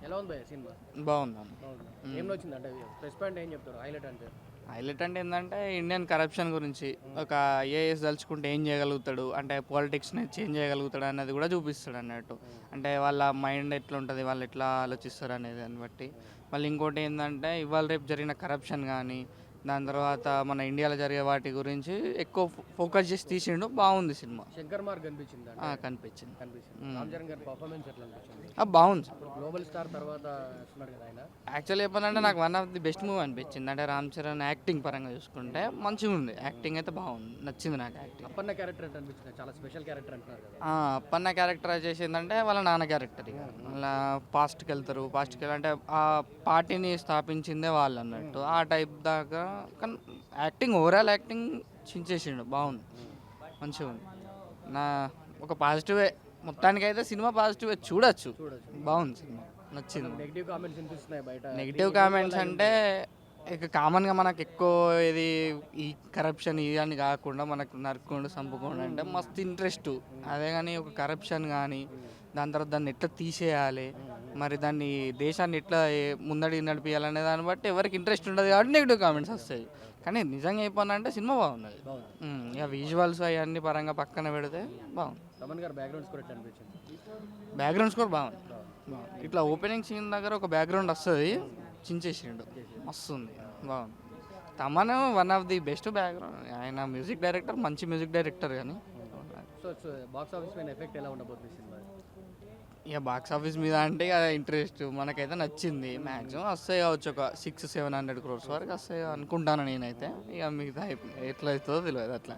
ఎలా ఉంది భయ్య సినిమా? బాగుందన్న. బాగుంది. ఏం నచ్చింది అంటే ప్లస్ పాయింట్ ఏం చెప్తారు హైలైట్ అంటే? హైలైట్ అంటే ఏంటంటే ఇండియన్ కరప్షన్ గురించి ఒక ఐఏఎస్ తలుచుకుంటే ఏం చేయగలుగుతాడు, అంటే పాలిటిక్స్ని చేంజ్ చేయగలుగుతాడు అన్నది కూడా చూపిస్తాడు అన్నట్టు. అంటే వాళ్ళ మైండ్ ఎట్లా ఉంటుంది, వాళ్ళు ఎట్లా ఆలోచిస్తారు అనేది దాన్ని బట్టి. మళ్ళీ ఇంకోటి ఏంటంటే ఇవాళ రేపు జరిగిన కరప్షన్ కానీ దాని తర్వాత మన ఇండియాలో జరిగే వాటి గురించి ఎక్కువ ఫోకస్ చేసి తీసిండు. బాగుంది సినిమా. శంకర్ మార్క్ కనిపించింది అంటే కనిపించింది. కనిపించింది. రామ్ చరణ్ గారి పర్ఫార్మెన్స్ ఎట్లా అనిపించింది? బాగుంది. ఇప్పుడు గ్లోబల్ స్టార్ తర్వాత వస్తున్నాడు కదా ఆయన. యాక్చువల్లీ చెప్పాలంటే నాకు one of the best movie అనిపించింది. అంటే రామ్ చరణ్ యాక్టింగ్ పరంగా చూసుకుంటే మంచిగా ఉంది. యాక్టింగ్ అయితే బాగుంది, నచ్చింది నాకు యాక్టింగ్. అప్పన్న క్యారెక్టర్ ఎట్లా అనిపించింది? చాలా స్పెషల్ క్యారెక్టర్ అంటున్నారు కదా. అప్పన్న క్యారెక్టర్ చేసిందంటే వాళ్ళ నాన్న క్యారెక్టర్. ఇక వాళ్ళ పాస్ట్కి వెళ్తారు. అంటే ఆ పార్టీని స్థాపించిందే వాళ్ళు అన్నట్టు ఆ టైప్ దాకా. కానీ యాక్టింగ్, ఓవరాల్ యాక్టింగ్ చించేసిండు, బాగుంది, మంచిగా ఉంది. నా ఒక పాజిటివే మొత్తానికి అయితే సినిమా పాజిటివే, చూడొచ్చు. బాగుంది సినిమా, నచ్చింది. నెగిటివ్ కామెంట్స్ వినిపిస్తున్నాయి బయట. నెగిటివ్ కామెంట్స్ అంటే ఇక కామన్గా మనకు ఎక్కువ ఇది ఈ కరప్షన్ ఇది అని కాకుండా మనకు నరుక్కుండా చంపుకుండా అంటే మస్తు ఇంట్రెస్ట్. అదే కానీ ఒక కరప్షన్ కానీ దాని తర్వాత దాన్ని ఎట్లా తీసేయాలి, మరి దాన్ని దేశాన్ని ఎట్లా ముందడి నడిపించాలనే దాన్ని బట్టి ఎవరికి ఇంట్రెస్ట్ ఉండదు కాబట్టి నెగిటివ్ కామెంట్స్ వస్తాయి. కానీ నిజంగా చెప్పాలంటే సినిమా బాగున్నది. ఇక విజువల్స్ అవన్నీ పరంగా పక్కన పెడితే బాగుంది. తమన్ గారు బ్యాక్గ్రౌండ్ స్కోర్ ఎట్లా అనిపించింది? బ్యాక్గ్రౌండ్ స్కోర్ బాగుంది. ఇట్లా ఓపెనింగ్ సీన్ దగ్గర ఒక బ్యాక్గ్రౌండ్ వస్తుంది, చించేసిండు, మస్తుంది, బాగుంది. Thaman one of the best background. ఆయన మ్యూజిక్ డైరెక్టర్, మంచి మ్యూజిక్ డైరెక్టర్. కానీ సో బాక్స్ ఆఫీస్ పైన ఎఫెక్ట్ ఎలా ఉండబోతుంది సినిమా? ఇక బాక్స్ ఆఫీస్ మీద అంటే ఇక ఇంట్రెస్ట్ మనకైతే నచ్చింది. మ్యాక్సిమం వస్తాయి కావచ్చు, ఒక 600-700 crores వరకు వస్తాయి అనుకుంటాను నేనైతే. ఇక మిగతా ఎట్లా అవుతుందో తెలియదు అట్లా.